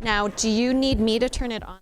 Now, do you need me to turn it on?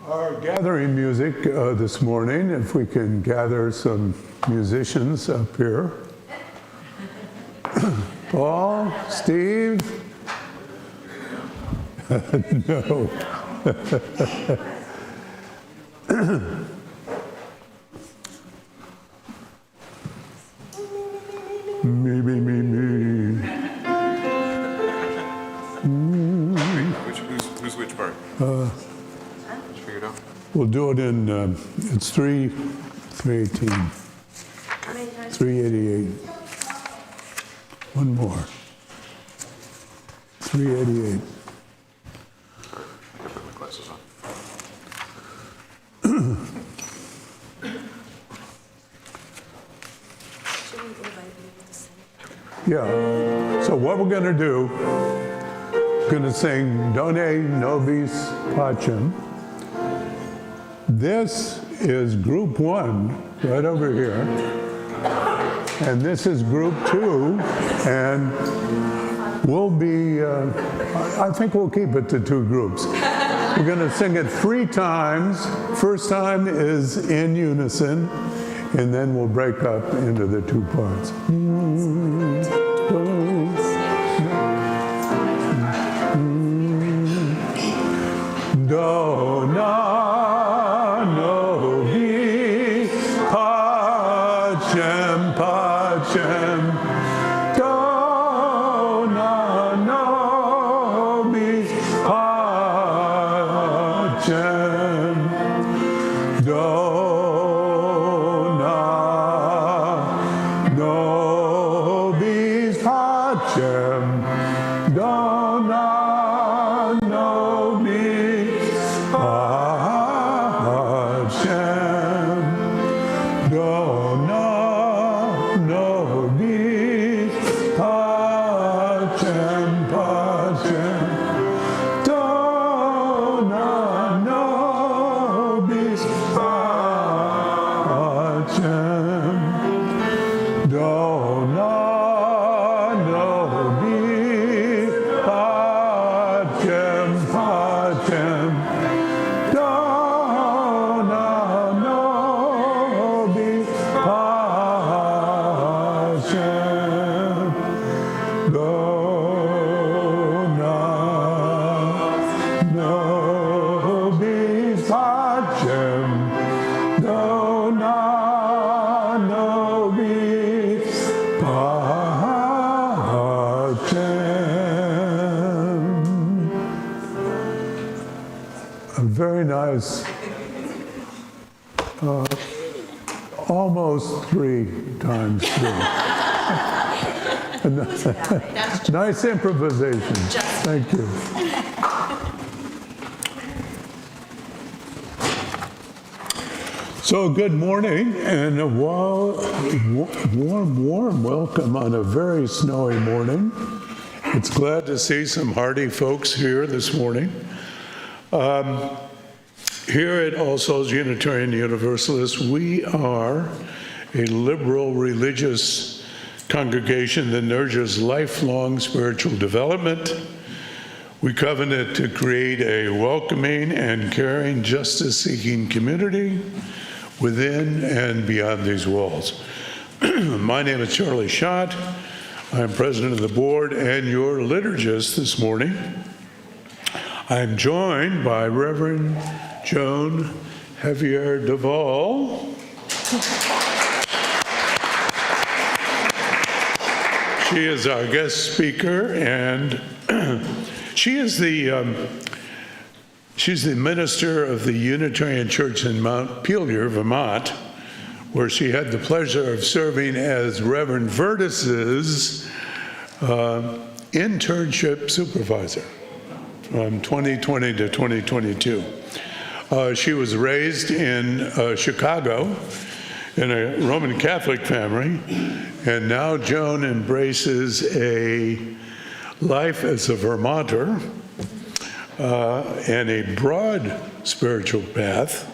Our gathering music this morning, if we can gather some musicians up here. Paul, Steve? No. Me. Who's which part? Did you figure it out? We'll do it in, it's 318. 388. One more. 388. I put my glasses on. Yeah. So what we're going to do, we're going to sing Done Nobis Pacem. This is group 1, right over here. And this is group 2. And we'll be, I think we'll keep it to 2 groups. We're going to sing it 3 times. First time is in unison. And then we'll break up into the 2 parts. Dona nobis pacem, pacem. Dona nobis pacem. Dona nobis pacem. Dona nobis pacem. Dona nobis pacem, pacem. Dona nobis pacem. Dona nobis pacem, pacem. Dona nobis pacem. Dona nobis pacem. Dona nobis pacem. A very nice, almost 3 times 3. Nice improvisation. Thank you. So good morning and a warm welcome on a very snowy morning. It's glad to see some hardy folks here this morning. Here at All Souls Unitarian Universalist, we are a liberal religious congregation that nurtures lifelong spiritual development. We covenant to create a welcoming and caring, justice-seeking community within and beyond these walls. My name is Charlie Schott. I'm president of the board and your liturgist this morning. I'm joined by Reverend Joan Javier Duvall. She is our guest speaker, and she's the minister of the Unitarian Church in Montpelier, Vermont, where she had the pleasure of serving as Reverend Vertus's internship supervisor from 2020 to 2022. She was raised in Chicago in a Roman Catholic family, and now Joan embraces a life as a Vermonter and a broad spiritual path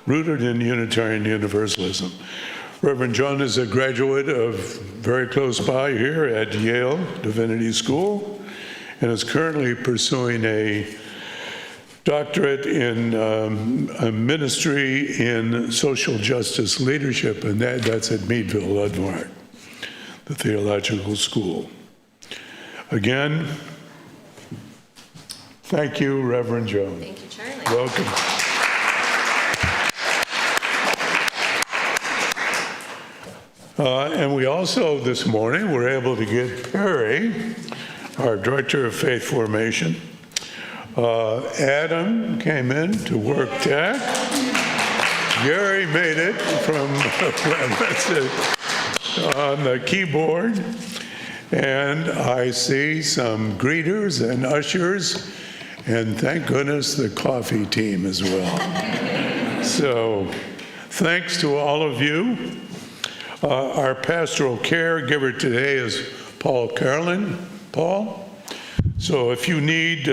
rooted in Unitarian Universalism. Reverend Joan is a graduate of very close by here at Yale Divinity School and is currently pursuing a doctorate in a ministry in social justice leadership, and that's at Meadville, Ludward, the theological school. Again, thank you, Reverend Joan. Thank you, Charlie. Welcome. And we also, this morning, were able to get Perry, our Director of Faith Formation. Adam came in to work tech. Gary made it from on the keyboard. And I see some greeters and ushers, and thank goodness the coffee team as well. So thanks to all of you. Our pastoral caregiver today is Paul Carolyn. Paul? So if you need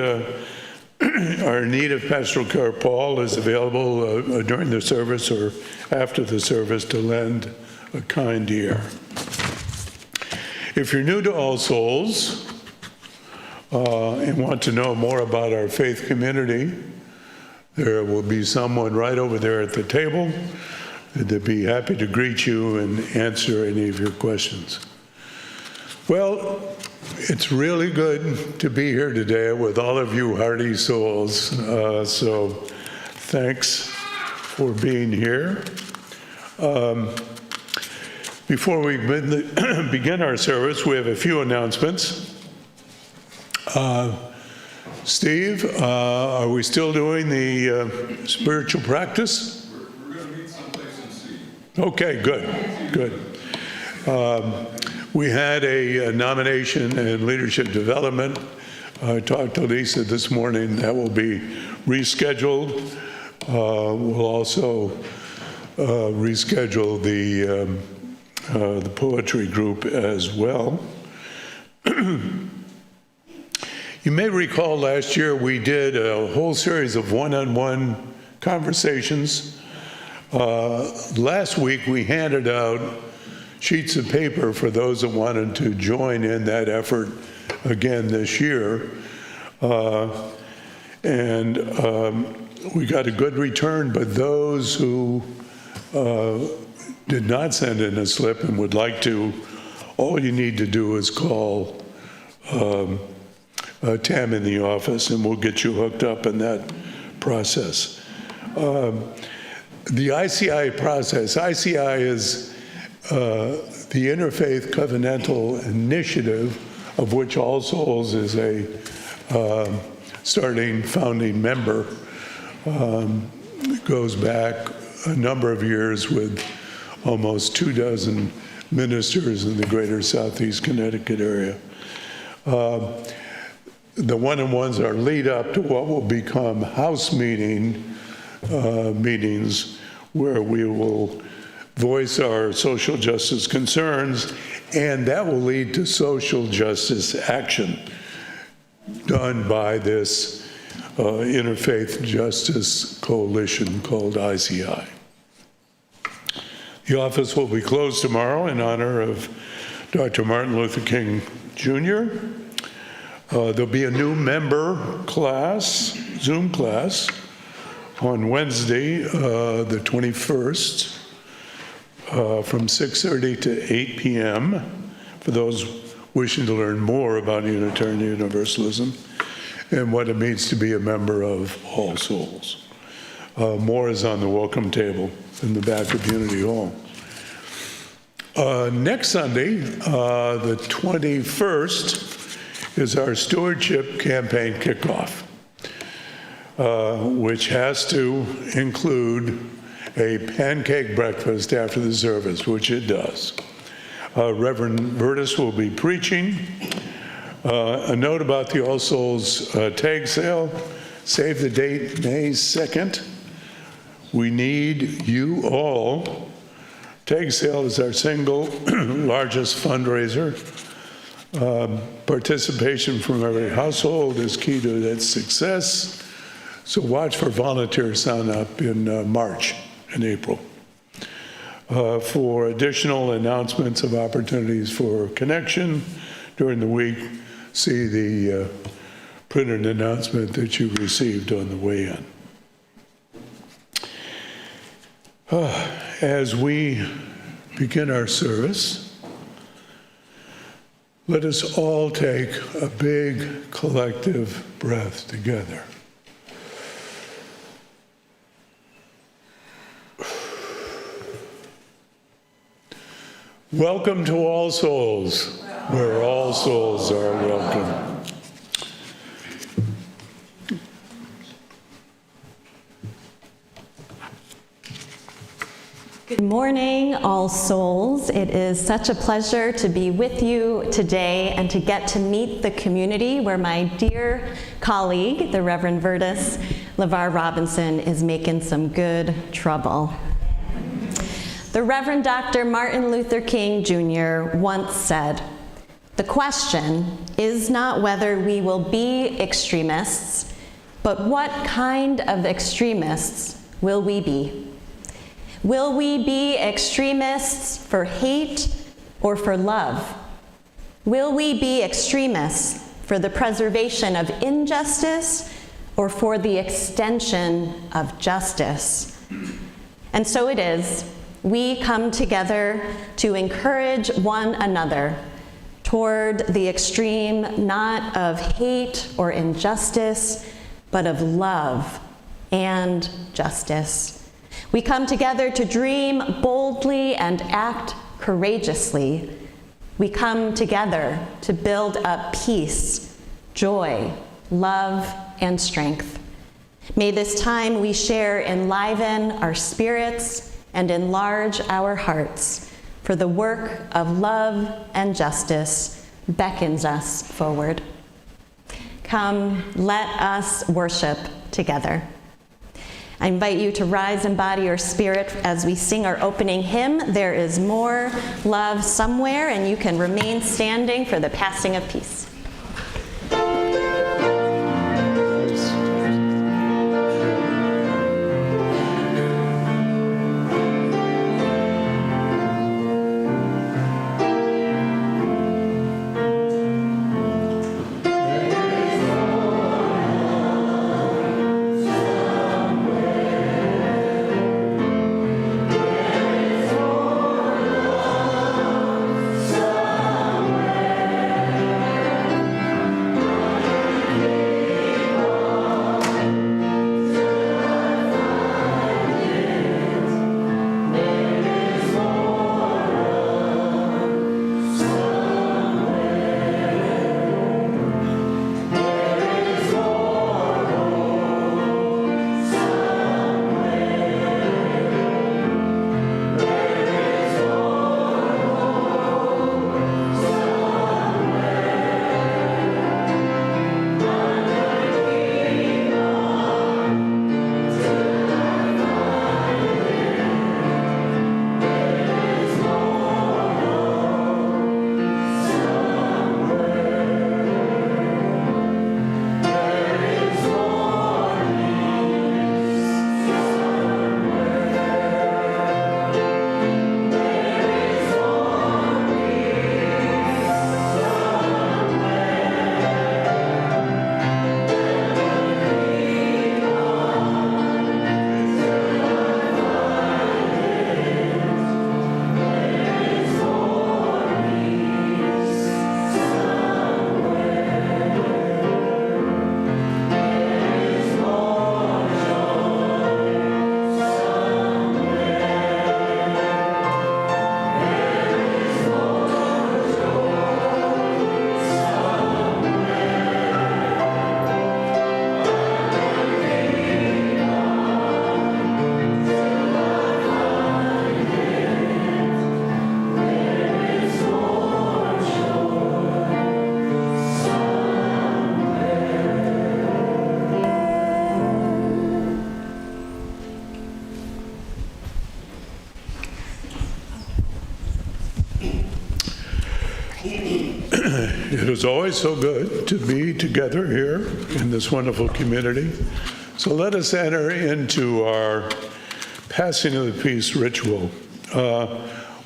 or in need of pastoral care, Paul is available during the service or after the service to lend a kind ear. If you're new to All Souls and want to know more about our faith community, there will be someone right over there at the table. They'd be happy to greet you and answer any of your questions. Well, it's really good to be here today with all of you hardy souls. So thanks for being here. Before we begin our service, we have a few announcements. Steve, are we still doing the spiritual practice? We're going to meet someplace and see. Okay, good. We had a nomination in leadership development. I talked to Lisa this morning. That will be rescheduled. We'll also reschedule the poetry group as well. You may recall last year we did a whole series of one-on-one conversations. Last week we handed out sheets of paper for those that wanted to join in that effort again this year. And we got a good return, but those who did not send in a slip and would like to, all you need to do is call Tam in the office and we'll get you hooked up in that process. The ICI process, ICI is the Interfaith Covenantal Initiative, of which All Souls is a founding member. It goes back a number of years with almost 24 ministers in the greater Southeast Connecticut area. The one-on-ones are lead up to what will become house meetings where we will voice our social justice concerns, and that will lead to social justice action done by this Interfaith Justice Coalition called ICI. The office will be closed tomorrow in honor of Dr. Martin Luther King Jr. There'll be a new member class, Zoom class, on Wednesday, the 21st, from 6:30 to 8 p.m. for those wishing to learn more about Unitarian Universalism and what it means to be a member of All Souls. More is on the welcome table in the back of Unity Hall. Next Sunday, the 21st, is our stewardship campaign kickoff, which has to include a pancake breakfast after the service, which it does. Reverend Vertus will be preaching. A note about the All Souls tag sale. Save the date, May 2nd. We need you all. Tag sale is our single largest fundraiser. Participation from every household is key to its success. So watch for volunteer sign up in March and April. For additional announcements of opportunities for connection during the week, see the printed announcement that you received on the way in. As we begin our service, let us all take a big collective breath together. Welcome to All Souls, where all souls are welcome. Good morning, All Souls. It is such a pleasure to be with you today and to get to meet the community where my dear colleague, the Reverend Vertus LeVar Robinson, is making some good trouble. The Reverend Dr. Martin Luther King Jr. once said, "The question is not whether we will be extremists, but what kind of extremists will we be? Will we be extremists for hate or for love? Will we be extremists for the preservation of injustice or for the extension of justice?" And so it is, we come together to encourage one another toward the extreme not of hate or injustice, but of love and justice. We come together to dream boldly and act courageously. We come together to build up peace, joy, love, and strength. May this time we share enliven our spirits and enlarge our hearts, for the work of love and justice beckons us forward. Come, let us worship together. I invite you to rise and body your spirit as we sing our opening hymn, "There is More Love Somewhere," and you can remain standing for the passing of peace. It is always so good to be together here in this wonderful community. So let us enter into our passing of the peace ritual.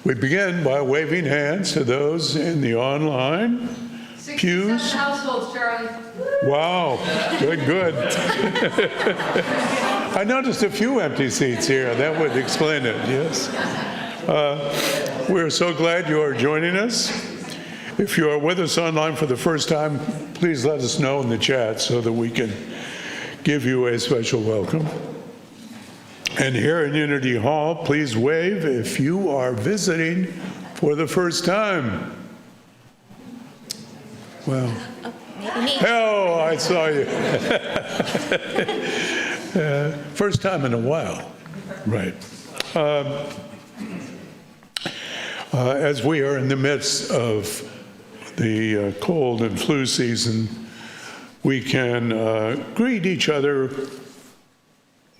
We begin by waving hands to those in the online pews? 67 households, Charlie. Wow, good, good. I noticed a few empty seats here. That would explain it, yes. We're so glad you are joining us. If you are with us online for the first time, please let us know in the chat so that we can give you a special welcome. And here in Unity Hall, please wave if you are visiting for the first time. Well, oh, I saw you. First time in a while, right. As we are in the midst of the cold and flu season, we can greet each other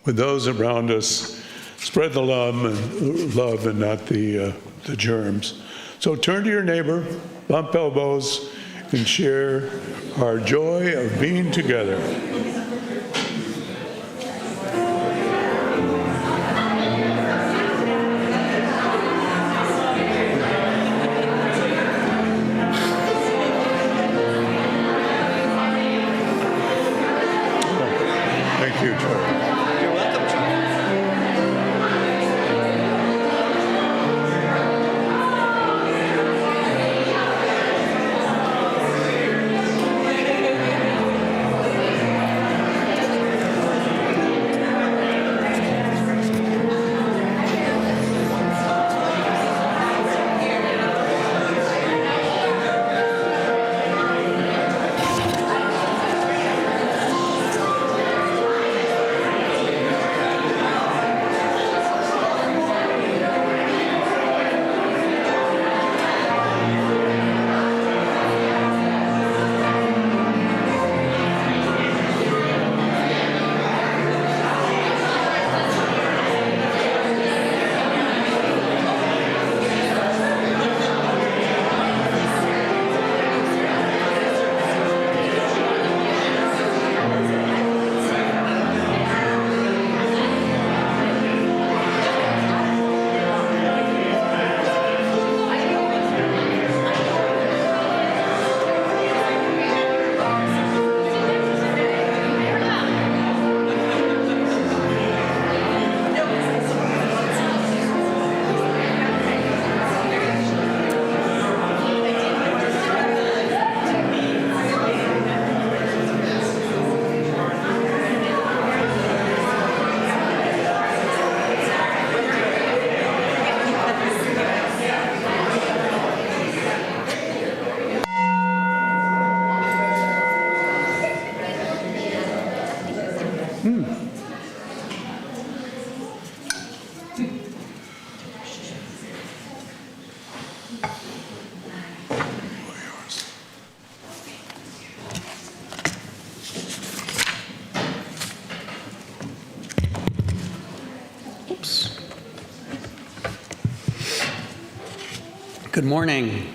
with those around us, spread the love and not the germs. So turn to your neighbor, bump elbows, and share our joy of being together. Thank you, Charlie. You're welcome, Charlie. Good morning.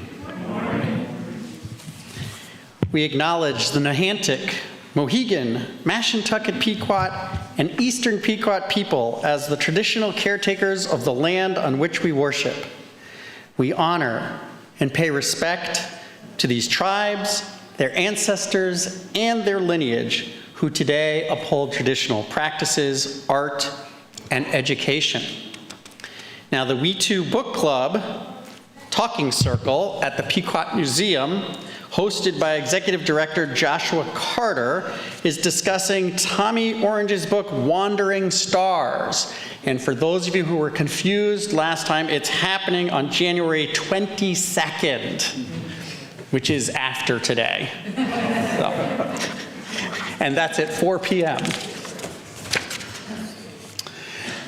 We acknowledge the Nahantic, Mohegan, Mashantucket Pequot, and Eastern Pequot people as the traditional caretakers of the land on which we worship. We honor and pay respect to these tribes, their ancestors, and their lineage who today uphold traditional practices, art, and education. Now, the We Too Book Club Talking Circle at the Pequot Museum, hosted by Executive Director Joshua Carter, is discussing Tommy Orange's book, Wandering Stars. And for those of you who were confused last time, it's happening on January 22nd, which is after today. And that's at 4 p.m.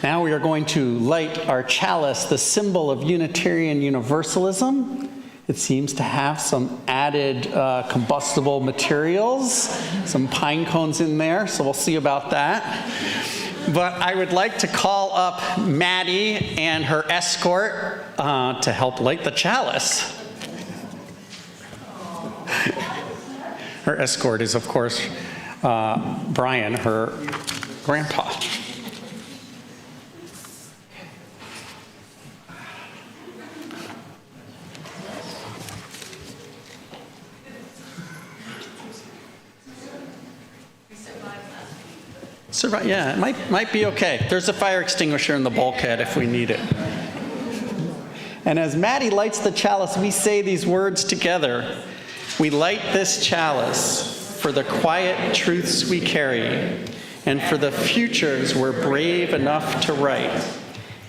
Now we are going to light our chalice, the symbol of Unitarian Universalism. It seems to have some added combustible materials, some pine cones in there, so we'll see about that. But I would like to call up Maddie and her escort to help light the chalice. Her escort is, of course, Brian, her grandpa. Yeah, it might be okay. There's a fire extinguisher in the bulkhead if we need it. And as Maddie lights the chalice, we say these words together. We light this chalice for the quiet truths we carry and for the futures we're brave enough to write.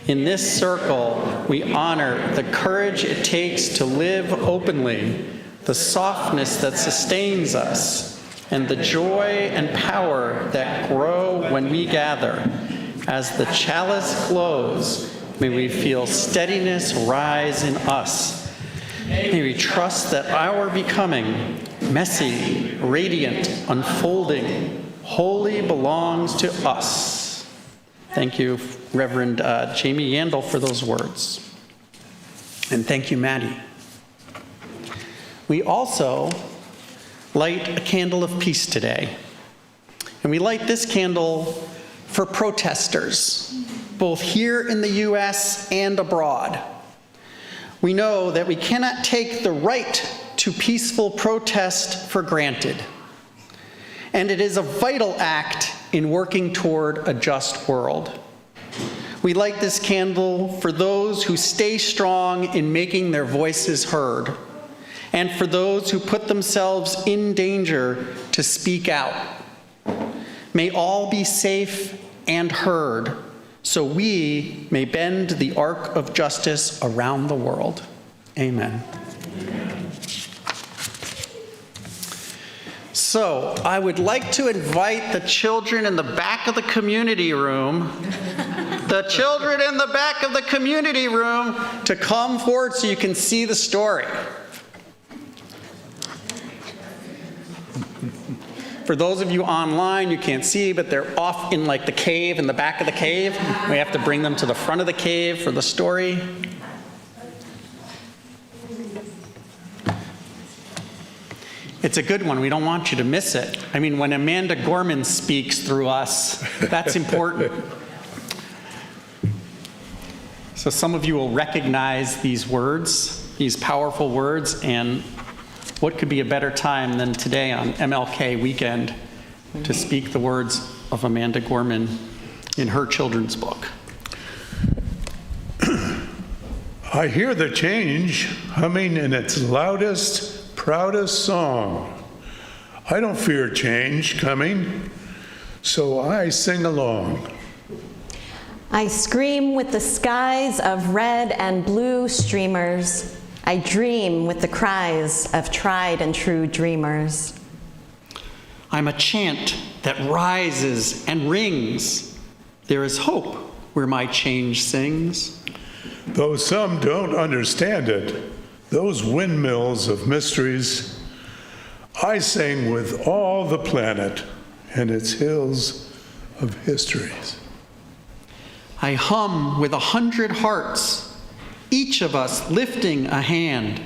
In this circle, we honor the courage it takes to live openly, the softness that sustains us, and the joy and power that grow when we gather. As the chalice glows, may we feel steadiness rise in us. May we trust that our becoming, messy, radiant, unfolding, wholly belongs to us. Thank you, Reverend Jamie Yandel, for those words. And thank you, Maddie. We also light a candle of peace today. And we light this candle for protesters, both here in the U.S. and abroad. We know that we cannot take the right to peaceful protest for granted. And it is a vital act in working toward a just world. We light this candle for those who stay strong in making their voices heard, and for those who put themselves in danger to speak out. May all be safe and heard, so we may bend the arc of justice around the world. Amen. So, I would like to invite the children in the back of the community room, to come forward so you can see the story. For those of you online, you can't see, but they're off in like the cave, in the back of the cave. We have to bring them to the front of the cave for the story. It's a good one. We don't want you to miss it. I mean, when Amanda Gorman speaks through us, that's important. So some of you will recognize these words, these powerful words, and what could be a better time than today on MLK weekend to speak the words of Amanda Gorman in her children's book. I hear the change humming in its loudest, proudest song. I don't fear change coming, so I sing along. I scream with the skies of red and blue streamers. I dream with the cries of tried and true dreamers. I'm a chant that rises and rings. There is hope where my change sings. Though some don't understand it, those windmills of mysteries, I sing with all the planet and its hills of histories. I hum with 100 hearts, each of us lifting a hand.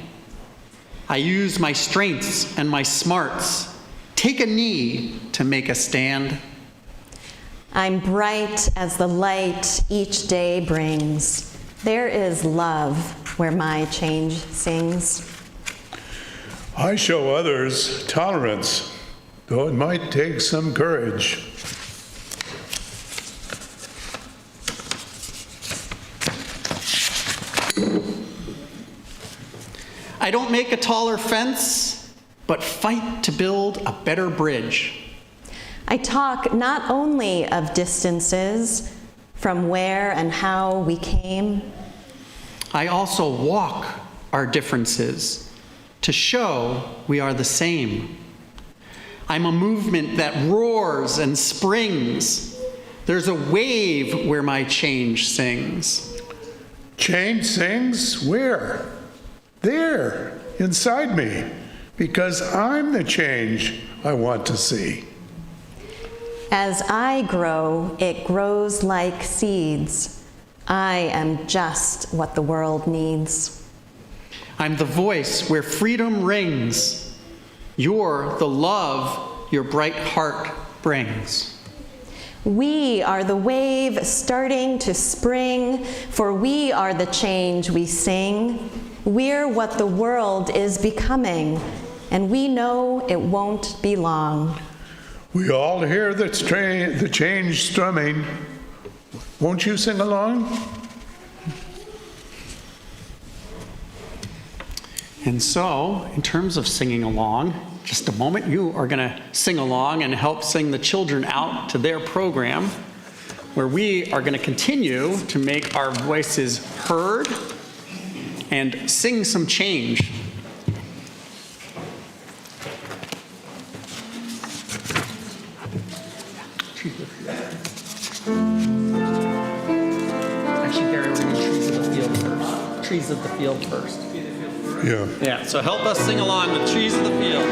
I use my strengths and my smarts, take a knee to make a stand. I'm bright as the light each day brings. There is love where my change sings. I show others tolerance, though it might take some courage. I don't make a taller fence, but fight to build a better bridge. I talk not only of distances, from where and how we came. I also walk our differences to show we are the same. I'm a movement that roars and springs. There's a wave where my change sings. Change sings where? There, inside me, because I'm the change I want to see. As I grow, it grows like seeds. I am just what the world needs. I'm the voice where freedom rings. You're the love your bright heart brings. We are the wave starting to spring, for we are the change we sing. We're what the world is becoming, and we know it won't be long. We all hear the change strumming. Won't you sing along? And so, in terms of singing along, just a moment, you are going to sing along and help sing the children out to their program, where we are going to continue to make our voices heard and sing some change. Actually, Gary, we're going to do Trees of the Field first. Trees of the Field first. Yeah. Yeah, so help us sing along with Trees of the Field.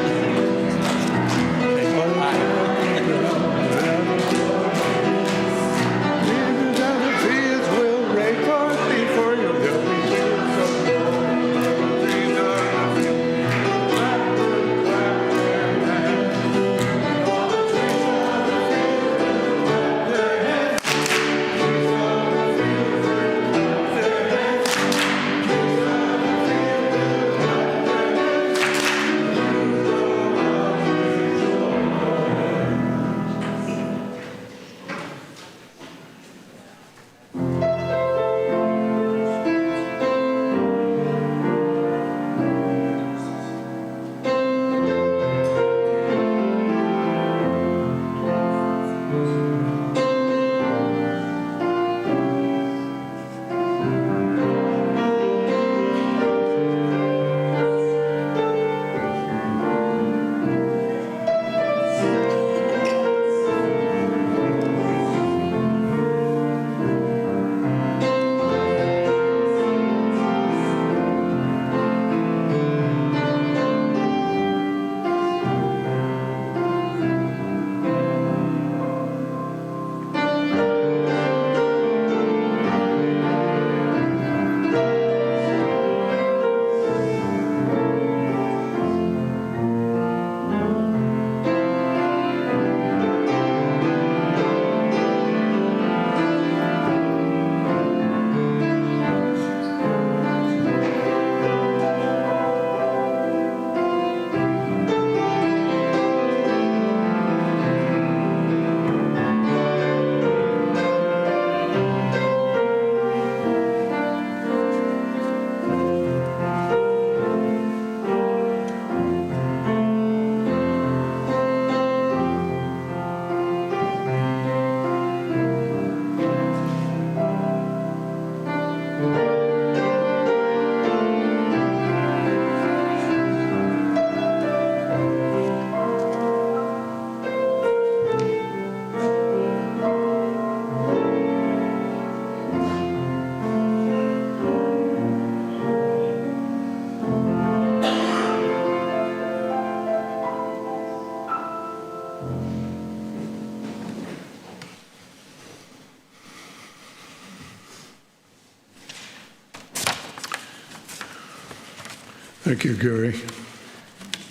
Thank you, Gary.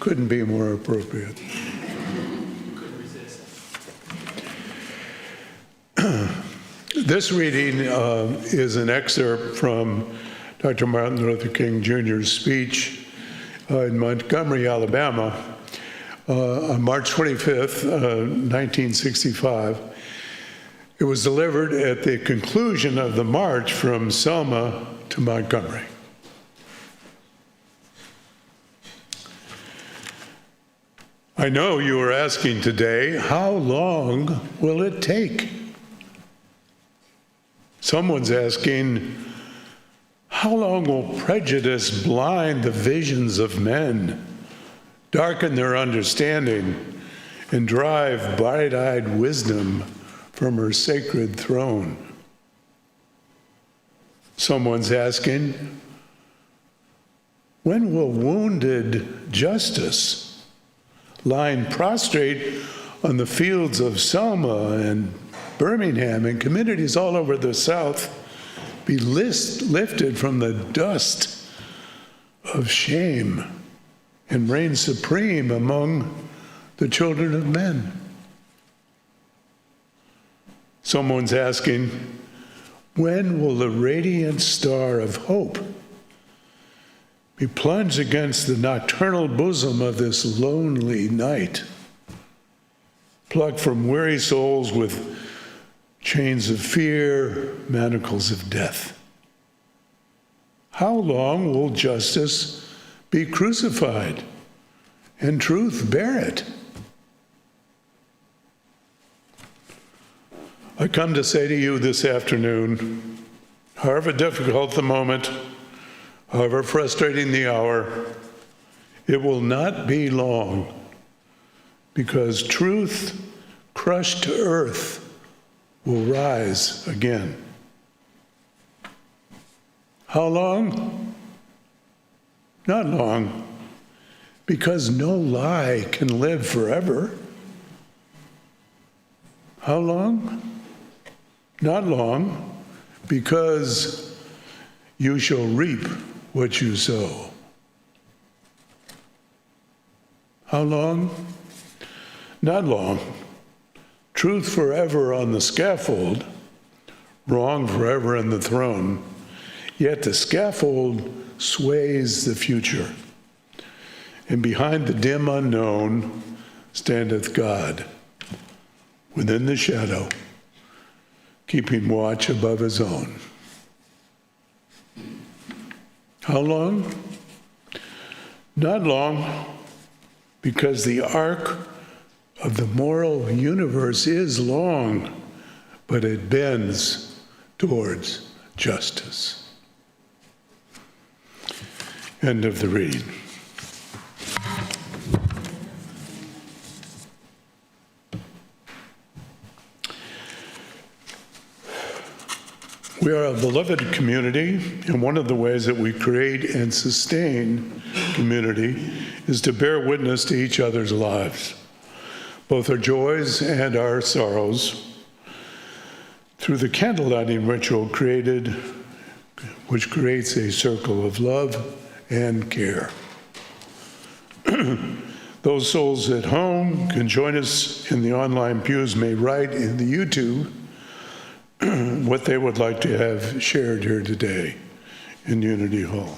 Couldn't be more appropriate. This reading is an excerpt from Dr. Martin Luther King Jr.'s speech in Montgomery, Alabama, on March 25th, 1965. It was delivered at the conclusion of the march from Selma to Montgomery. I know you are asking today, how long will it take? Someone's asking, how long will prejudice blind the visions of men, darken their understanding, and drive bright-eyed wisdom from her sacred throne? Someone's asking, when will wounded justice, lying prostrate on the fields of Selma and Birmingham and communities all over the South, be lifted from the dust of shame and reign supreme among the children of men? Someone's asking, when will the radiant star of hope be plunged against the nocturnal bosom of this lonely night? pluck from weary souls with chains of fear, manacles of death. How long will justice be crucified and truth bear it? I come to say to you this afternoon, however difficult the moment, however frustrating the hour, it will not be long, because truth crushed to earth will rise again. How long? Not long, because no lie can live forever. How long? Not long, because you shall reap what you sow. How long? Not long. Truth forever on the scaffold, wrong forever in the throne. Yet the scaffold sways the future, and behind the dim unknown standeth God, within the shadow, keeping watch above his own. How long? Not long, because the arc of the moral universe is long, but it bends towards justice. End of the reading. We are a beloved community, and one of the ways that we create and sustain community is to bear witness to each other's lives, both our joys and our sorrows, through the candle lighting ritual which creates a circle of love and care. Those souls at home can join us in the online pews, may write in the YouTube what they would like to have shared here today in Unity Hall.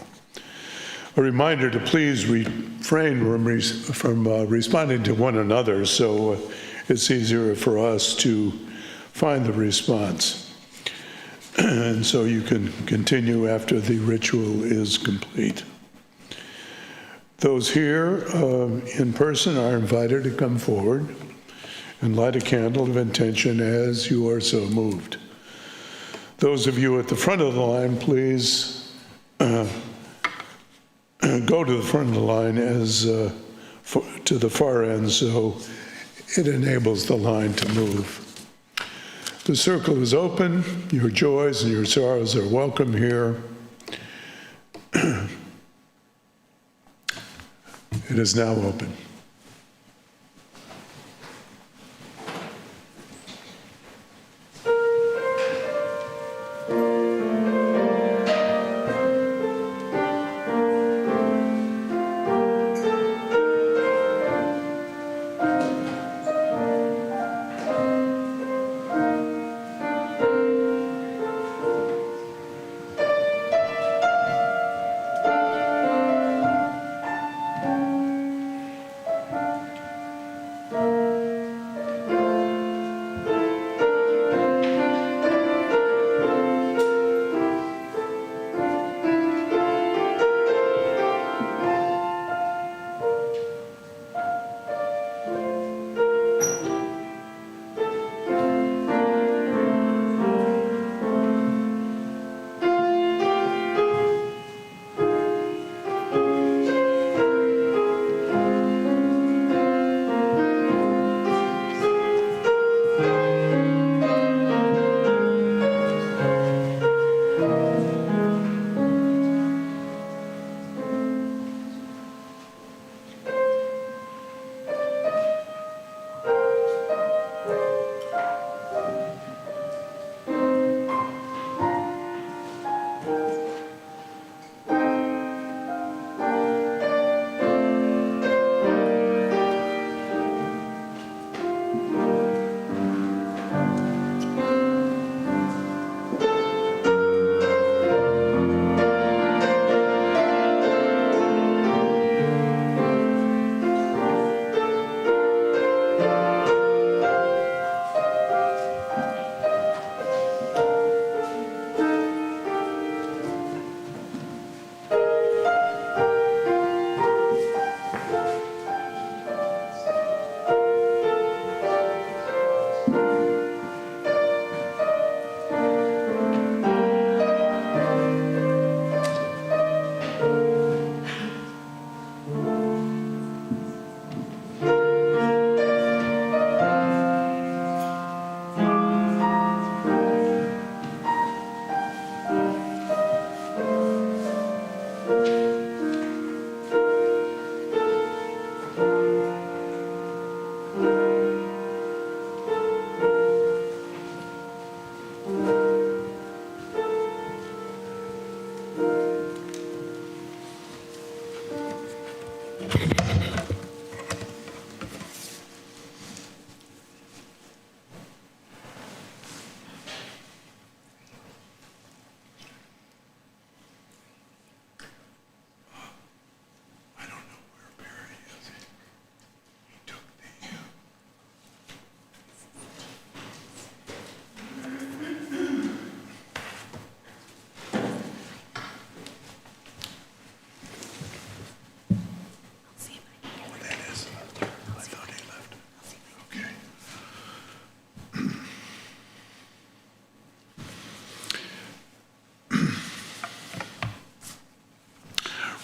A reminder to please refrain from responding to one another, so it's easier for us to find the response. And so you can continue after the ritual is complete. Those here in person are invited to come forward and light a candle of intention as you are so moved. Those of you at the front of the line, please go to the front of the line to the far end so it enables the line to move. The circle is open. Your joys and your sorrows are welcome here. It is now open.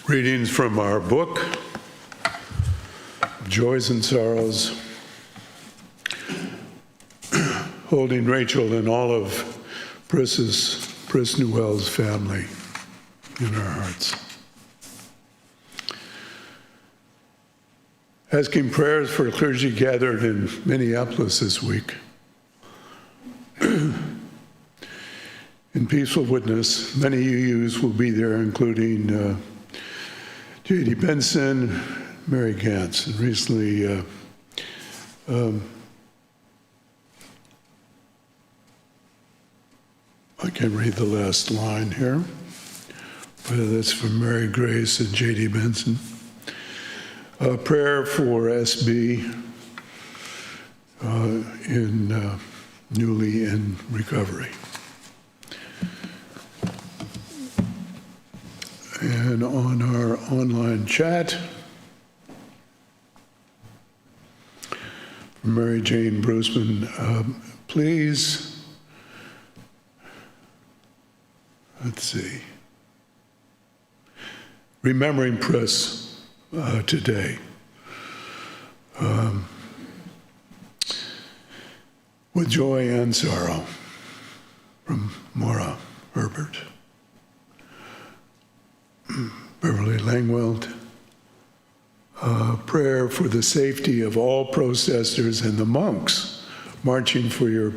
Readings from our book, Joys and Sorrows, holding Rachel and all of Pris Newell's family in our hearts. Asking prayers for clergy gathered in Minneapolis this week. In peaceful witness, many UUs will be there, including J.D. Benson, Mary Gantz, and recently I can't read the last line here, but that's from Mary Grace and J.D. Benson. Prayer for SB newly in recovery. And on our online chat, from Mary Jane Bruceman, please, let's see, remembering Pris today. With joy and sorrow, from Maura Herbert. Beverly Langweld, prayer for the safety of all protesters and the monks marching for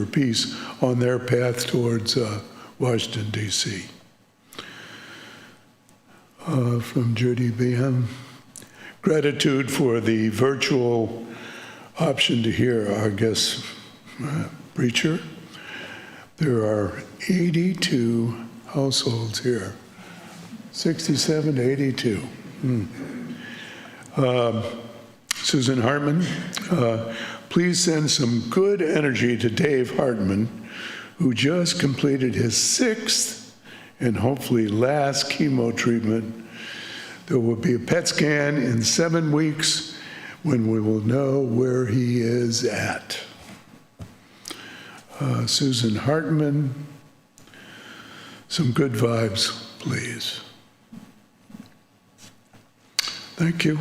peace on their path towards Washington, D.C. From Judy B.M., gratitude for the virtual option to hear our guest preacher. There are 82 households here. 67 to 82. Susan Hartman, please send some good energy to Dave Hartman, who just completed his 6th and hopefully last chemo treatment. There will be a PET scan in 7 weeks when we will know where he is at. Susan Hartman, some good vibes, please. Thank you.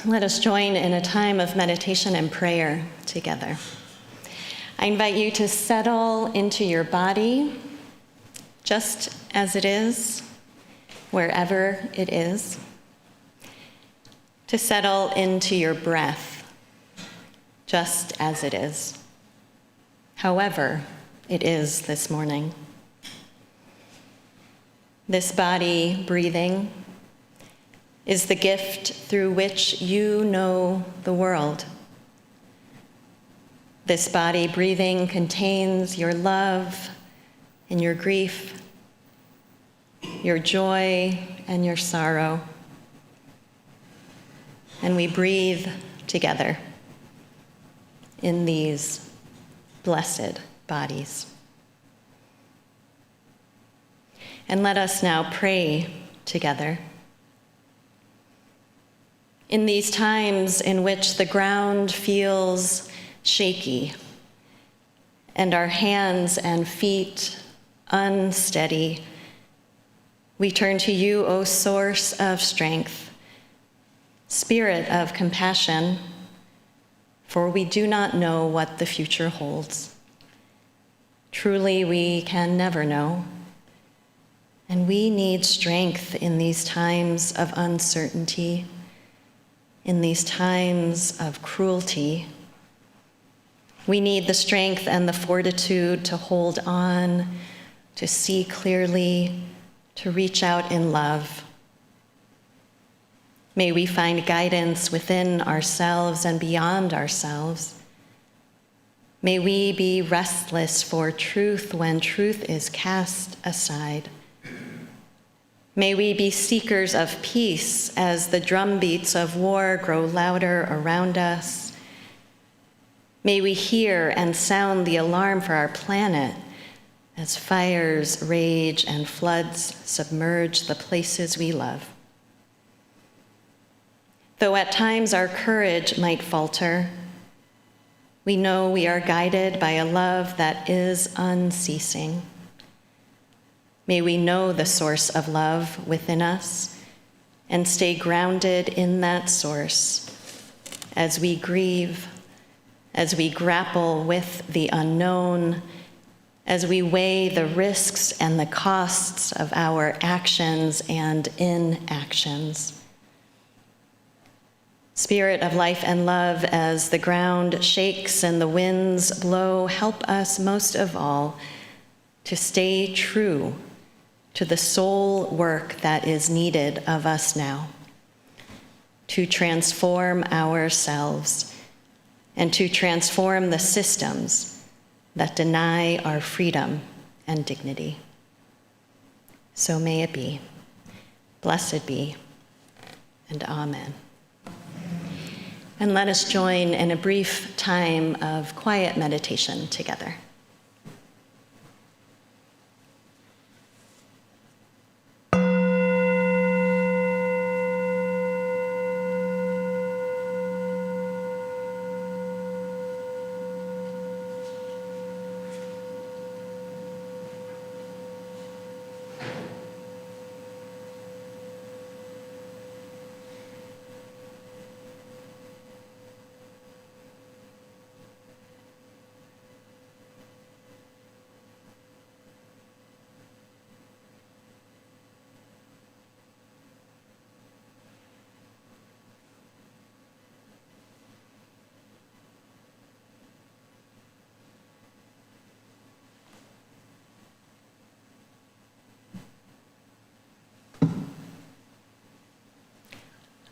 Let us join in a time of meditation and prayer together. I invite you to settle into your body just as it is, wherever it is. To settle into your breath just as it is, however it is this morning. This body breathing is the gift through which you know the world. This body breathing contains your love and your grief, your joy and your sorrow. And we breathe together in these blessed bodies. And let us now pray together. In these times in which the ground feels shaky and our hands and feet unsteady, we turn to you, O source of strength, Spirit of compassion, for we do not know what the future holds. Truly, we can never know, and we need strength in these times of uncertainty, in these times of cruelty. We need the strength and the fortitude to hold on, to see clearly, to reach out in love. May we find guidance within ourselves and beyond ourselves. May we be restless for truth when truth is cast aside. May we be seekers of peace as the drumbeats of war grow louder around us. May we hear and sound the alarm for our planet as fires rage and floods submerge the places we love. Though at times our courage might falter, we know we are guided by a love that is unceasing. May we know the source of love within us and stay grounded in that source as we grieve, as we grapple with the unknown, as we weigh the risks and the costs of our actions and inactions. Spirit of life and love, as the ground shakes and the winds blow, help us most of all to stay true to the soul work that is needed of us now, to transform ourselves and to transform the systems that deny our freedom and dignity. So may it be. Blessed be, and amen. And let us join in a brief time of quiet meditation together.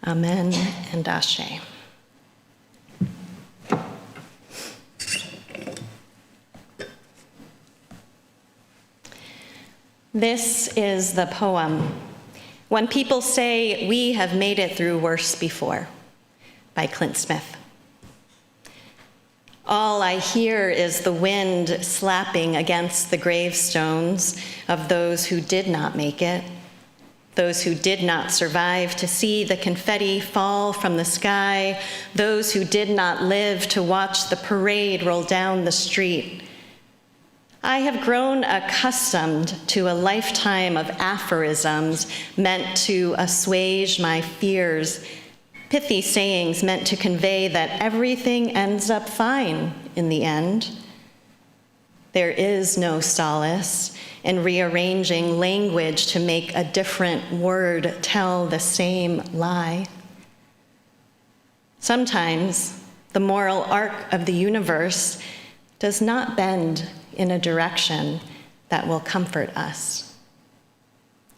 Amen and Ashe. This is the poem, When People Say We Have Made It Through Worse Before, by Clint Smith. All I hear is the wind slapping against the gravestones of those who did not make it, those who did not survive to see the confetti fall from the sky, those who did not live to watch the parade roll down the street. I have grown accustomed to a lifetime of aphorisms meant to assuage my fears, pithy sayings meant to convey that everything ends up fine in the end. There is no solace in rearranging language to make a different word tell the same lie. Sometimes the moral arc of the universe does not bend in a direction that will comfort us.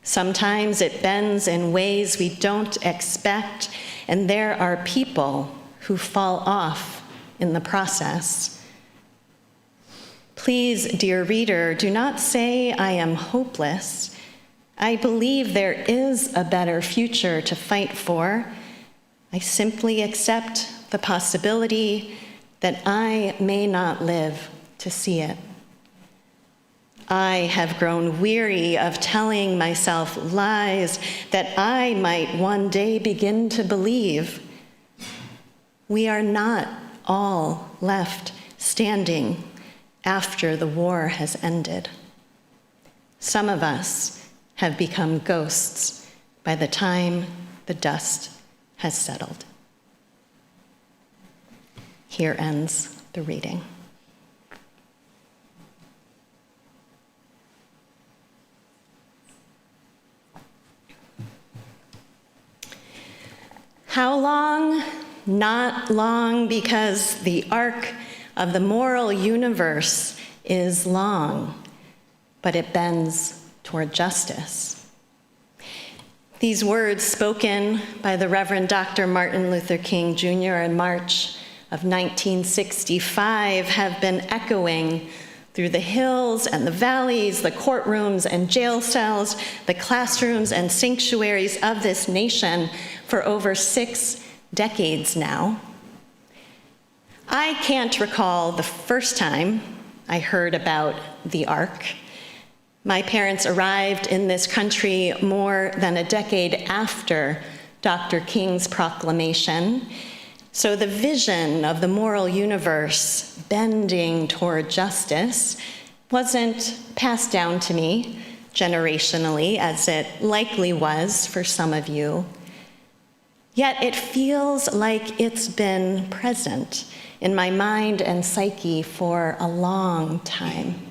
Sometimes it bends in ways we don't expect, and there are people who fall off in the process. Please, dear reader, do not say I am hopeless. I believe there is a better future to fight for. I simply accept the possibility that I may not live to see it. I have grown weary of telling myself lies that I might one day begin to believe. We are not all left standing after the war has ended. Some of us have become ghosts by the time the dust has settled. Here ends the reading. How long? Not long, because the arc of the moral universe is long, but it bends toward justice. These words, spoken by the Reverend Dr. Martin Luther King Jr. in March of 1965, have been echoing through the hills and the valleys, the courtrooms and jail cells, the classrooms and sanctuaries of this nation for over 6 decades now. I can't recall the first time I heard about the Ark. My parents arrived in this country more than a decade after Dr. King's proclamation, so the vision of the moral universe bending toward justice wasn't passed down to me generationally, as it likely was for some of you. Yet it feels like it's been present in my mind and psyche for a long time.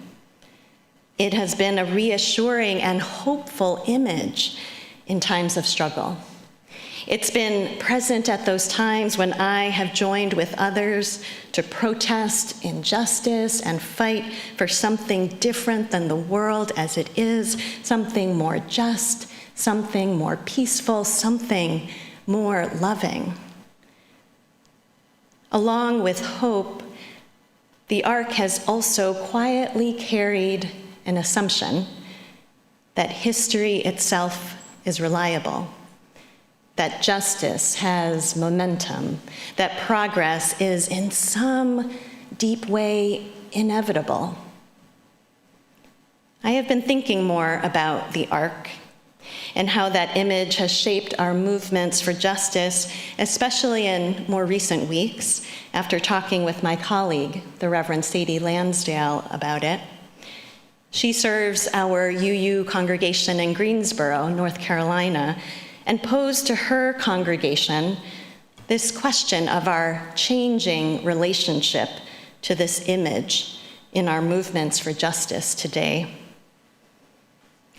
It has been a reassuring and hopeful image in times of struggle. It's been present at those times when I have joined with others to protest injustice and fight for something different than the world as it is, something more just, something more peaceful, something more loving. Along with hope, the Ark has also quietly carried an assumption that history itself is reliable, that justice has momentum, that progress is in some deep way inevitable. I have been thinking more about the Ark and how that image has shaped our movements for justice, especially in more recent weeks, after talking with my colleague, the Reverend Sadie Lansdale, about it. She serves our UU congregation in Greensboro, North Carolina, and posed to her congregation this question of our changing relationship to this image in our movements for justice today.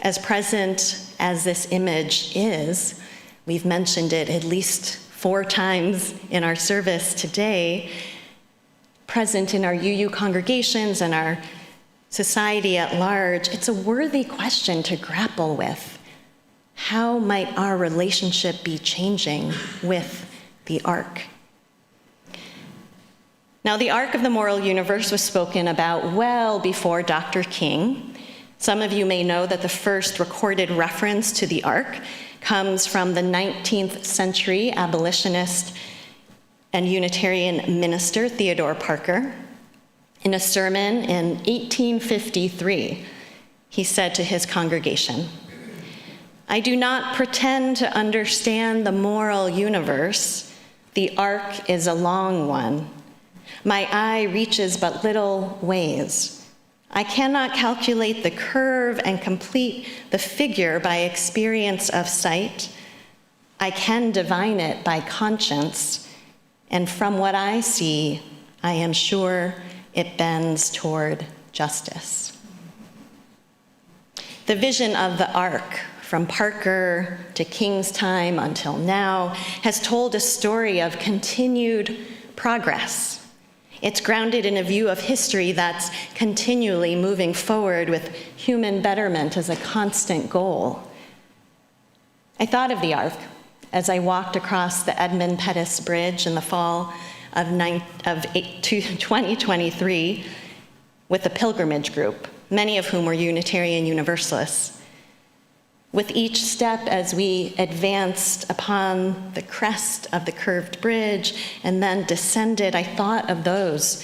As present as this image is, we've mentioned it at least 4 times in our service today, present in our UU congregations and our society at large, it's a worthy question to grapple with. How might our relationship be changing with the Ark? Now, the Ark of the moral universe was spoken about well before Dr. King. Some of you may know that the first recorded reference to the Ark comes from the 19th century abolitionist and Unitarian minister Theodore Parker. In a sermon in 1853, he said to his congregation, "I do not pretend to understand the moral universe. The Ark is a long one. My eye reaches but little ways. I cannot calculate the curve and complete the figure by experience of sight. I can divine it by conscience, and from what I see, I am sure it bends toward justice." The vision of the Ark, from Parker to King's time until now, has told a story of continued progress. It's grounded in a view of history that's continually moving forward with human betterment as a constant goal. I thought of the Ark as I walked across the Edmund Pettus Bridge in the fall of 2023 with a pilgrimage group, many of whom were Unitarian Universalists. With each step as we advanced upon the crest of the curved bridge and then descended, I thought of those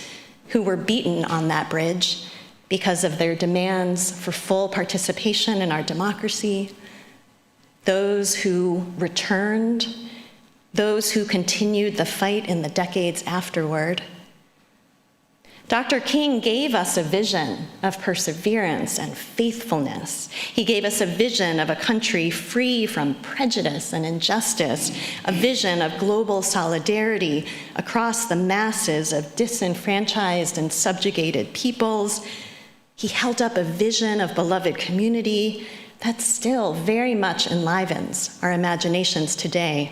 who were beaten on that bridge because of their demands for full participation in our democracy, those who returned, those who continued the fight in the decades afterward. Dr. King gave us a vision of perseverance and faithfulness. He gave us a vision of a country free from prejudice and injustice, a vision of global solidarity across the masses of disenfranchised and subjugated peoples. He held up a vision of beloved community that still very much enlivens our imaginations today.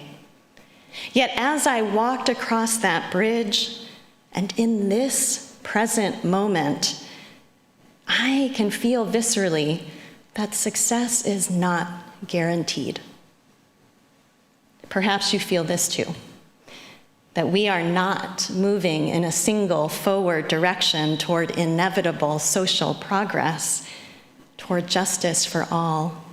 Yet as I walked across that bridge, and in this present moment, I can feel viscerally that success is not guaranteed. Perhaps you feel this too, that we are not moving in a single forward direction toward inevitable social progress, toward justice for all.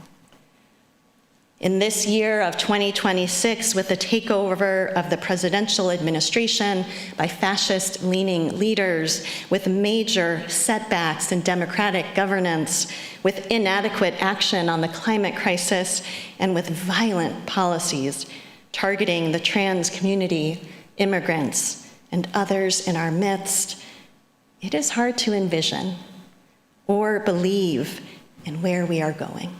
In this year of 2026, with the takeover of the presidential administration by fascist-leaning leaders, with major setbacks in democratic governance, with inadequate action on the climate crisis, and with violent policies targeting the trans community, immigrants, and others in our midst, it is hard to envision or believe in where we are going.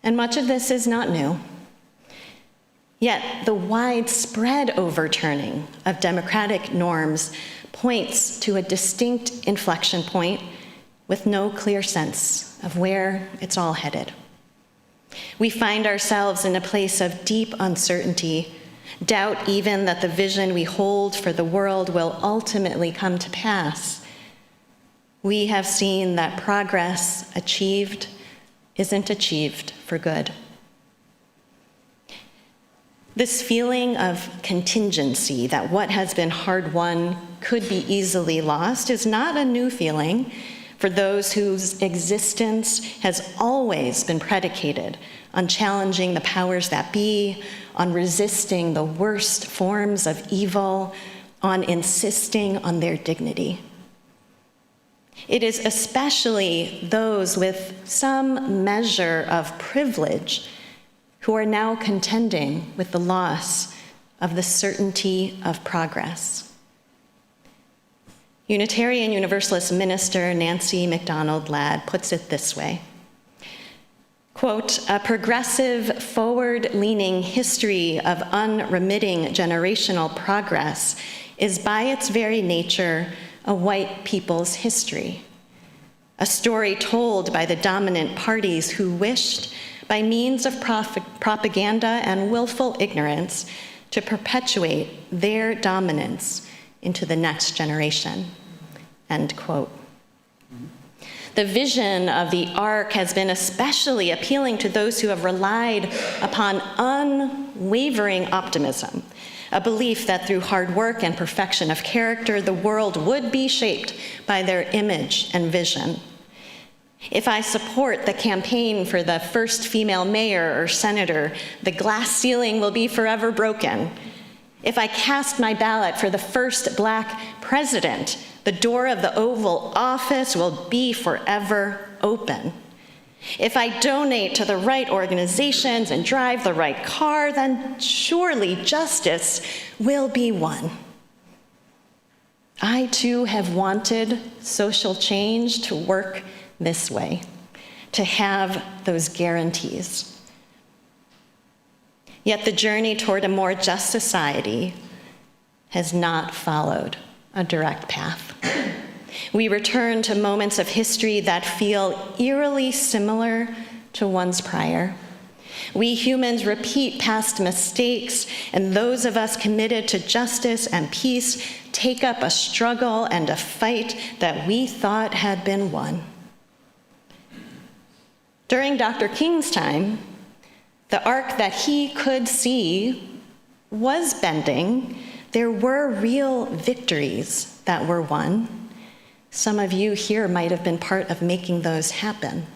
And much of this is not new. Yet the widespread overturning of democratic norms points to a distinct inflection point with no clear sense of where it's all headed. We find ourselves in a place of deep uncertainty, doubt even that the vision we hold for the world will ultimately come to pass. We have seen that progress achieved isn't achieved for good. This feeling of contingency, that what has been hard won could be easily lost, is not a new feeling for those whose existence has always been predicated on challenging the powers that be, on resisting the worst forms of evil, on insisting on their dignity. It is especially those with some measure of privilege who are now contending with the loss of the certainty of progress. Unitarian Universalist minister Nancy MacDonald Ladd puts it this way, quote, "A progressive, forward-leaning history of unremitting generational progress is by its very nature a white people's history, a story told by the dominant parties who wished, by means of propaganda and willful ignorance, to perpetuate their dominance into the next generation," end quote. The vision of the ark has been especially appealing to those who have relied upon unwavering optimism, a belief that through hard work and perfection of character, the world would be shaped by their image and vision. If I support the campaign for the first female mayor or senator, the glass ceiling will be forever broken. If I cast my ballot for the first Black president, the door of the Oval Office will be forever open. If I donate to the right organizations and drive the right car, then surely justice will be won. I too have wanted social change to work this way, to have those guarantees. Yet the journey toward a more just society has not followed a direct path. We return to moments of history that feel eerily similar to ones prior. We humans repeat past mistakes, and those of us committed to justice and peace take up a struggle and a fight that we thought had been won. During Dr. King's time, the arc that he could see was bending. There were real victories that were won. Some of you here might have been part of making those happen.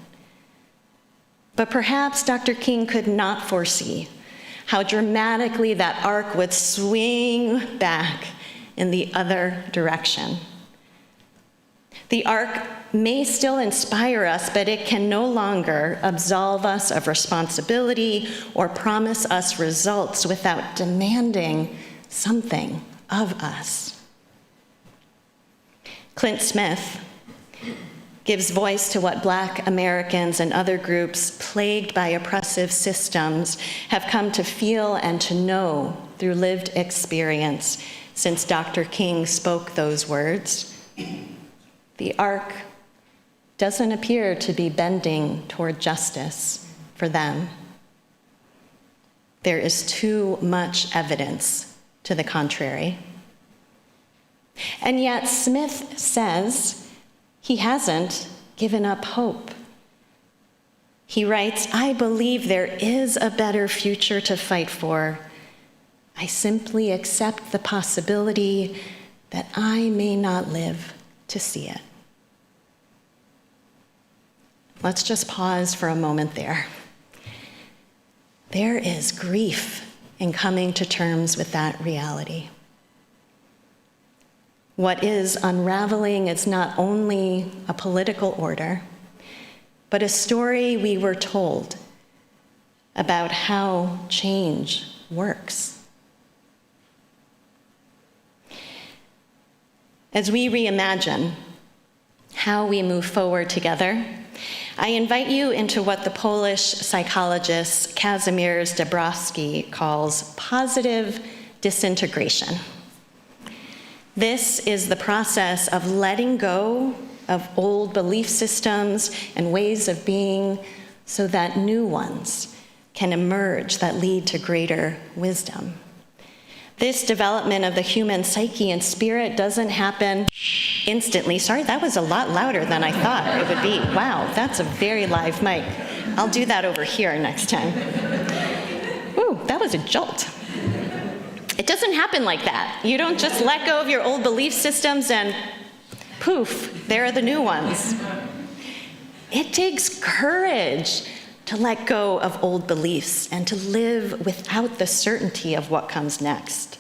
But perhaps Dr. King could not foresee how dramatically that arc would swing back in the other direction. The arc may still inspire us, but it can no longer absolve us of responsibility or promise us results without demanding something of us. Clint Smith gives voice to what Black Americans and other groups plagued by oppressive systems have come to feel and to know through lived experience since Dr. King spoke those words. The arc doesn't appear to be bending toward justice for them. There is too much evidence to the contrary. And yet Smith says he hasn't given up hope. He writes, "I believe there is a better future to fight for. I simply accept the possibility that I may not live to see it." Let's just pause for a moment there. there is grief in coming to terms with that reality. What is unraveling is not only a political order, but a story we were told about how change works. As we reimagine how we move forward together, I invite you into what the Polish psychologist Kazimierz Dabrowski calls positive disintegration. This is the process of letting go of old belief systems and ways of being so that new ones can emerge that lead to greater wisdom. This development of the human psyche and spirit doesn't happen instantly. Sorry, that was a lot louder than I thought it would be. Wow, that's a very live mic. I'll do that over here next time. Ooh, that was a jolt. It doesn't happen like that. You don't just let go of your old belief systems and poof, there are the new ones. It takes courage to let go of old beliefs and to live without the certainty of what comes next.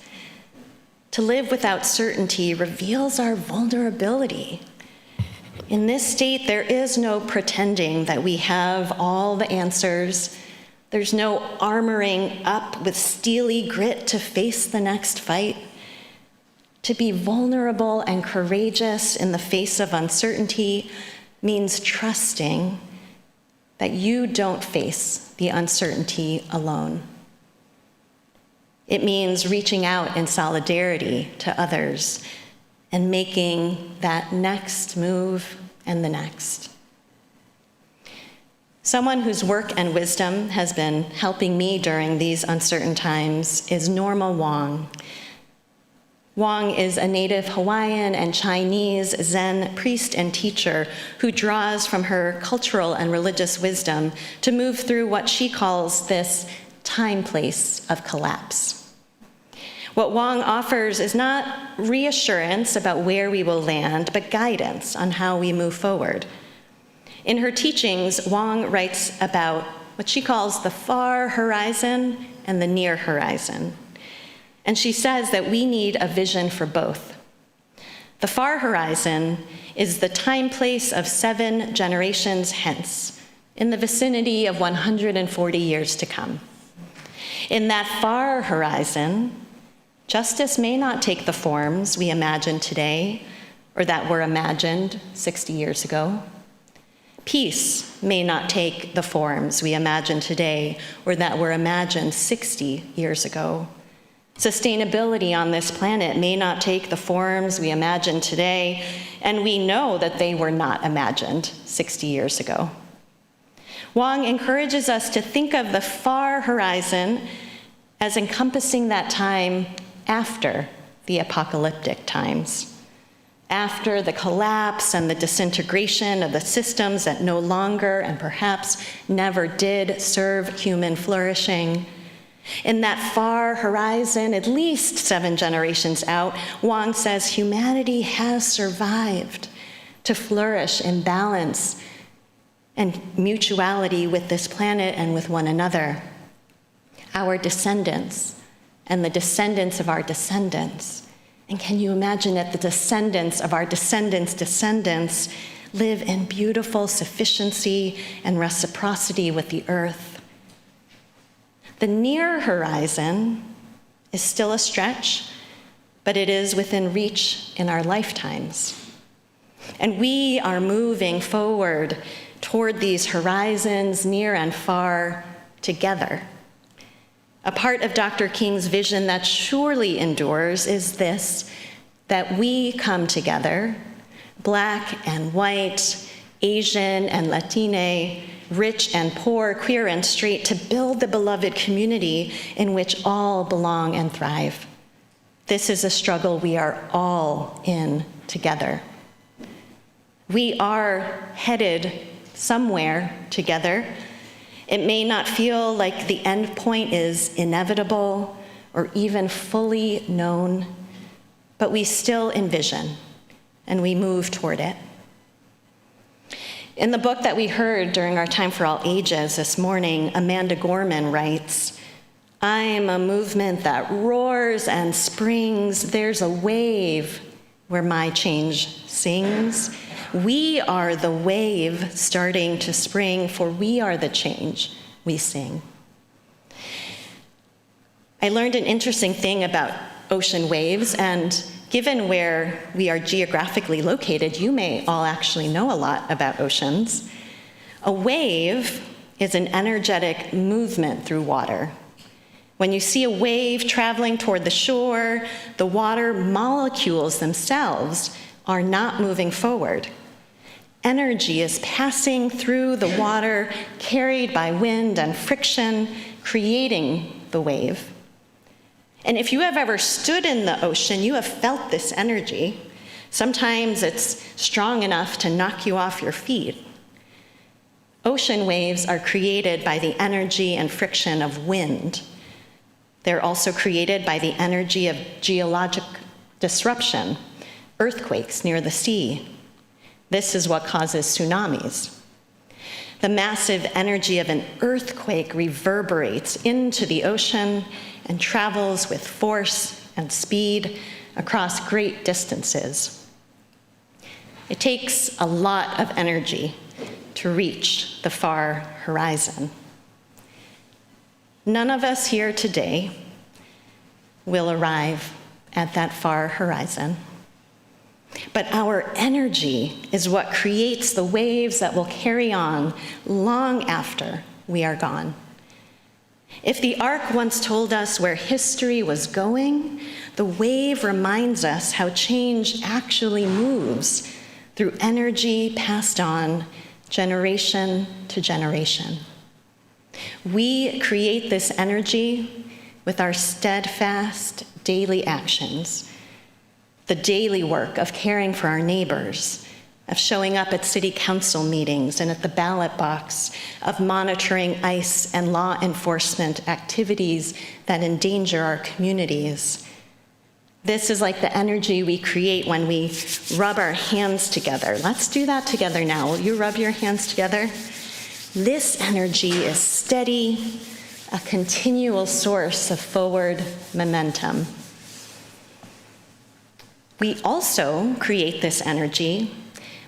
To live without certainty reveals our vulnerability. In this state, there is no pretending that we have all the answers. There's no armoring up with steely grit to face the next fight. To be vulnerable and courageous in the face of uncertainty means trusting that you don't face the uncertainty alone. It means reaching out in solidarity to others and making that next move and the next. Someone whose work and wisdom has been helping me during these uncertain times is Norma Wong. Wong is a native Hawaiian and Chinese Zen priest and teacher who draws from her cultural and religious wisdom to move through what she calls this time-place of collapse. What Wong offers is not reassurance about where we will land, but guidance on how we move forward. In her teachings, Wong writes about what she calls the far horizon and the near horizon. And she says that we need a vision for both. The far horizon is the time-place of 7 generations hence, in the vicinity of 140 years to come. In that far horizon, justice may not take the forms we imagine today or that were imagined 60 years ago. Peace may not take the forms we imagine today or that were imagined 60 years ago. Sustainability on this planet may not take the forms we imagine today, and we know that they were not imagined 60 years ago. Wong encourages us to think of the far horizon as encompassing that time after the apocalyptic times, after the collapse and the disintegration of the systems that no longer and perhaps never did serve human flourishing. In that far horizon, at least 7 generations out, Wong says humanity has survived to flourish in balance and mutuality with this planet and with one another. Our descendants and the descendants of our descendants. And can you imagine that the descendants of our descendants' descendants live in beautiful sufficiency and reciprocity with the earth? The near horizon is still a stretch, but it is within reach in our lifetimes. And we are moving forward toward these horizons, near and far, together. A part of Dr. King's vision that surely endures is this, that we come together, Black and white, Asian and Latine, rich and poor, queer and straight, to build the beloved community in which all belong and thrive. This is a struggle we are all in together. We are headed somewhere together. It may not feel like the end point is inevitable or even fully known, but we still envision and we move toward it. In the book that we heard during our Time for All Ages this morning, Amanda Gorman writes, "I am a movement that roars and springs. There's a wave where my change sings. We are the wave starting to spring, for we are the change we sing." I learned an interesting thing about ocean waves, and given where we are geographically located, you may all actually know a lot about oceans. A wave is an energetic movement through water. When you see a wave traveling toward the shore, the water molecules themselves are not moving forward. Energy is passing through the water, carried by wind and friction, creating the wave. And if you have ever stood in the ocean, you have felt this energy. Sometimes it's strong enough to knock you off your feet. Ocean waves are created by the energy and friction of wind. They're also created by the energy of geologic disruption, earthquakes near the sea. This is what causes tsunamis. The massive energy of an earthquake reverberates into the ocean and travels with force and speed across great distances. It takes a lot of energy to reach the far horizon. None of us here today will arrive at that far horizon. But our energy is what creates the waves that will carry on long after we are gone. If the ark once told us where history was going, the wave reminds us how change actually moves through energy passed on generation to generation. We create this energy with our steadfast daily actions, the daily work of caring for our neighbors, of showing up at city council meetings and at the ballot box, of monitoring ICE and law enforcement activities that endanger our communities. This is like the energy we create when we rub our hands together. Let's do that together now. Will you rub your hands together? This energy is steady, a continual source of forward momentum. We also create this energy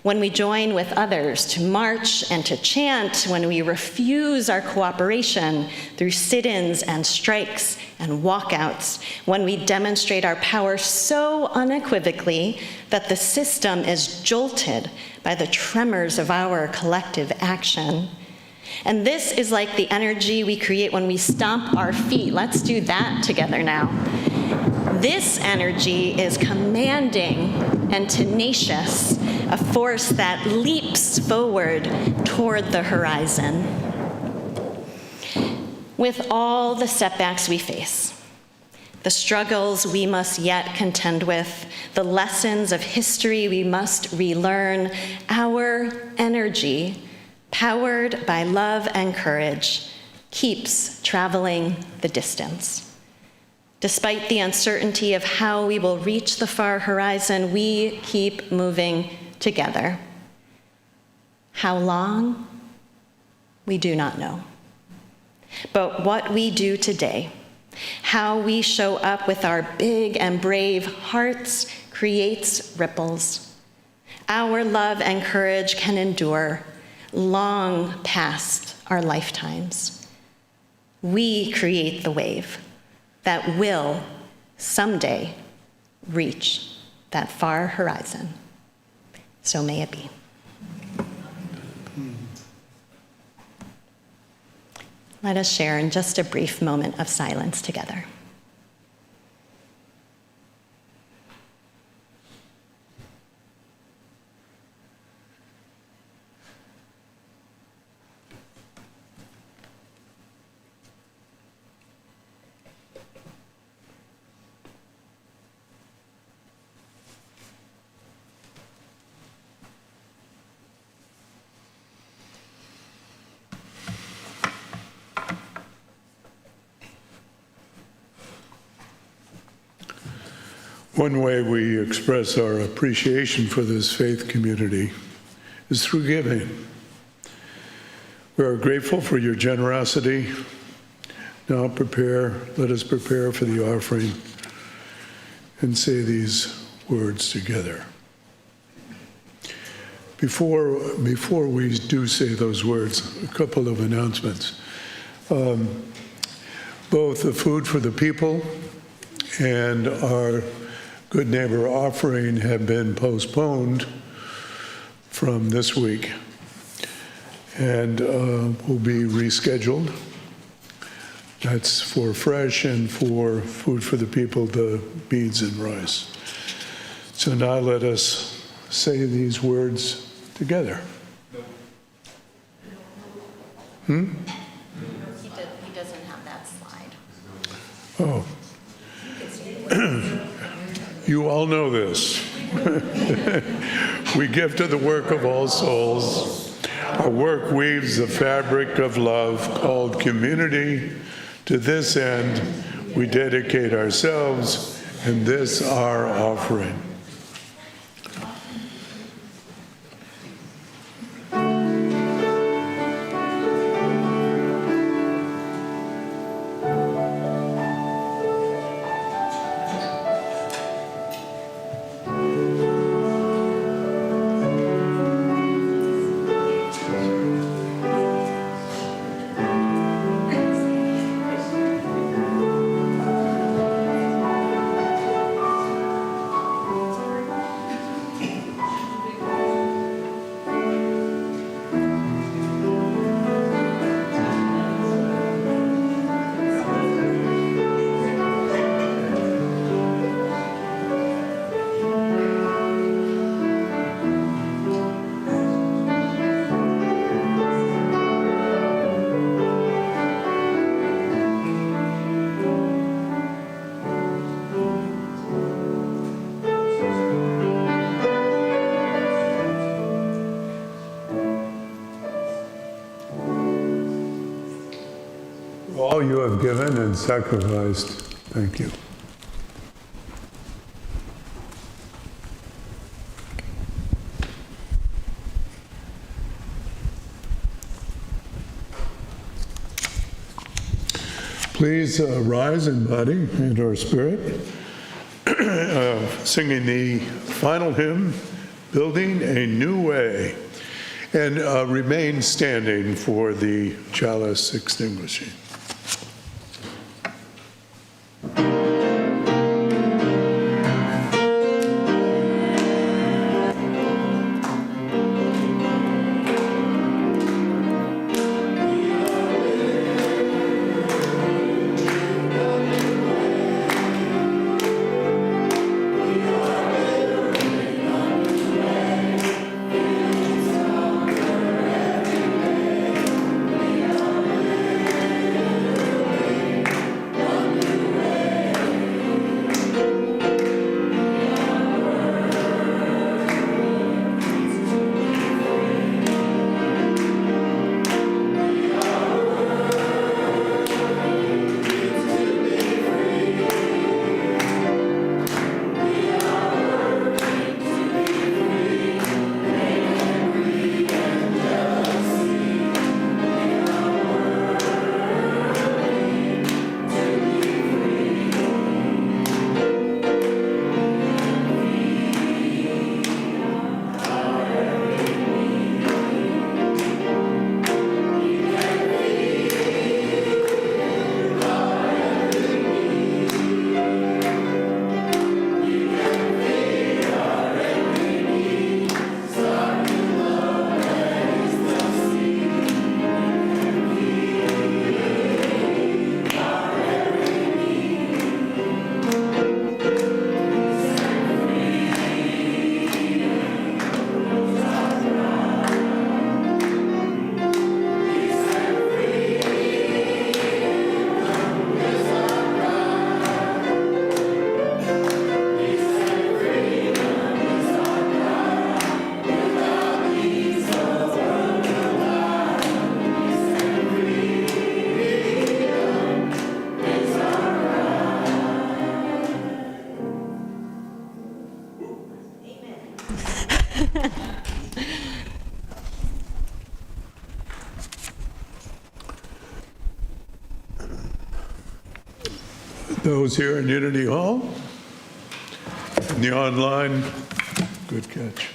when we join with others to march and to chant, when we refuse our cooperation through sit-ins and strikes and walkouts, when we demonstrate our power so unequivocally that the system is jolted by the tremors of our collective action. And this is like the energy we create when we stomp our feet. Let's do that together now. This energy is commanding and tenacious, a force that leaps forward toward the horizon. With all the setbacks we face, the struggles we must yet contend with, the lessons of history we must relearn, our energy, powered by love and courage, keeps traveling the distance. Despite the uncertainty of how we will reach the far horizon, we keep moving together. How long? We do not know. But what we do today, how we show up with our big and brave hearts, creates ripples. Our love and courage can endure long past our lifetimes. We create the wave that will someday reach that far horizon. So may it be. Let us share in just a brief moment of silence together. One way we express our appreciation for this faith community is through giving. We are grateful for your generosity. Now let us prepare for the offering and say these words together. Before we do say those words, a couple of announcements. Both the Food for the People and our Good Neighbor offering have been postponed from this week and will be rescheduled. That's for fresh and for Food for the People, the beads and rice. So now let us say these words together. He doesn't have that slide. Oh. You all know this. We give to the work of All Souls. Our work weaves the fabric of love called community. To this end, we dedicate ourselves and this our offering. All you have given and sacrificed, thank you. Please rise in body and our spirit, singing the final hymn, Building a New Way, and remain standing for the chalice extinguishing. Those here in Unity Hall, in the online, good catch.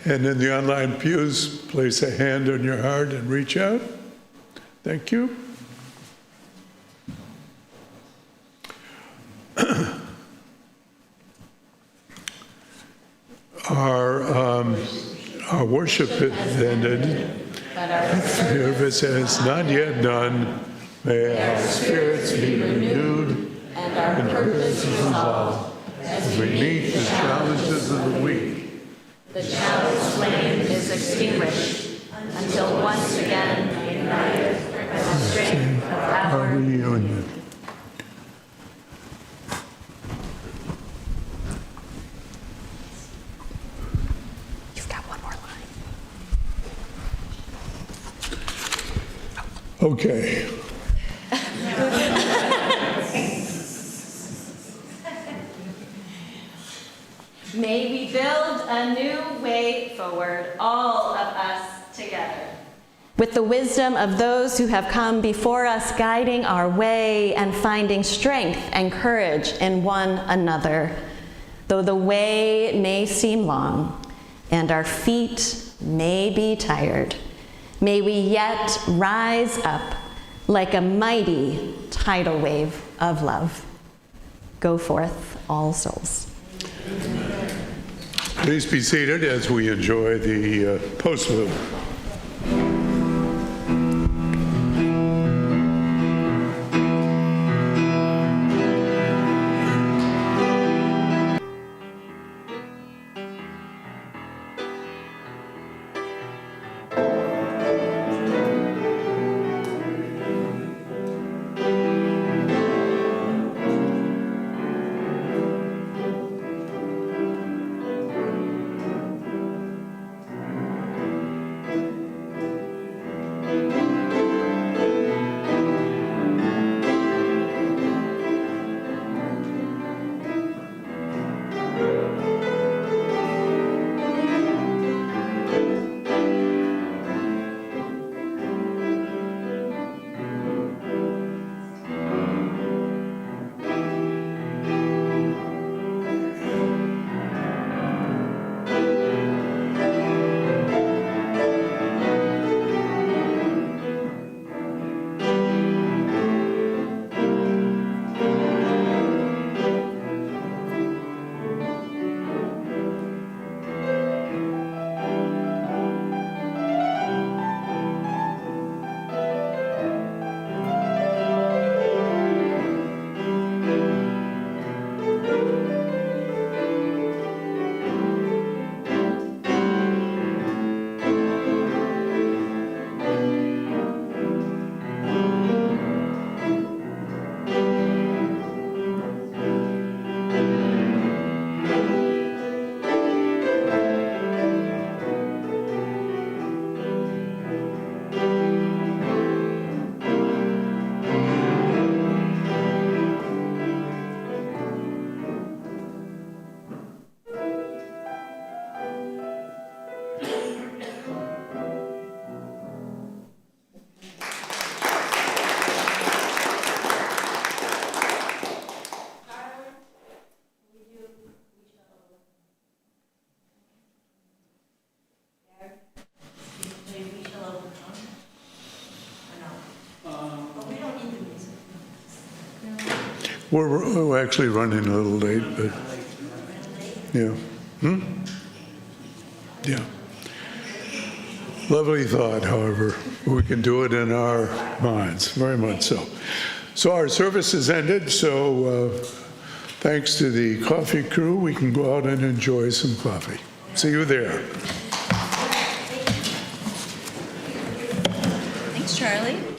And in the online pews, place a hand on your heart and reach out. Thank you. Our worship has ended. Service has not yet done. May our spirits be renewed and purpose resolved as we meet the challenges of the week. The chalice flame is extinguished until once again united by the strength of Our our reunion. You've got one more line. Okay. May we build a new way forward, all of us together. With the wisdom of those who have come before us, guiding our way and finding strength and courage in one another. Though the way may seem long and our feet may be tired, may we yet rise up like a mighty tidal wave of love. Go forth, all souls. Please be seated as we enjoy the postlude. We're actually running a little late, but yeah. Yeah. Lovely thought, however. We can do it in our minds, very much so. So our service is ended, so thanks to the coffee crew, we can go out and enjoy some coffee. See you there. Thanks, Charlie.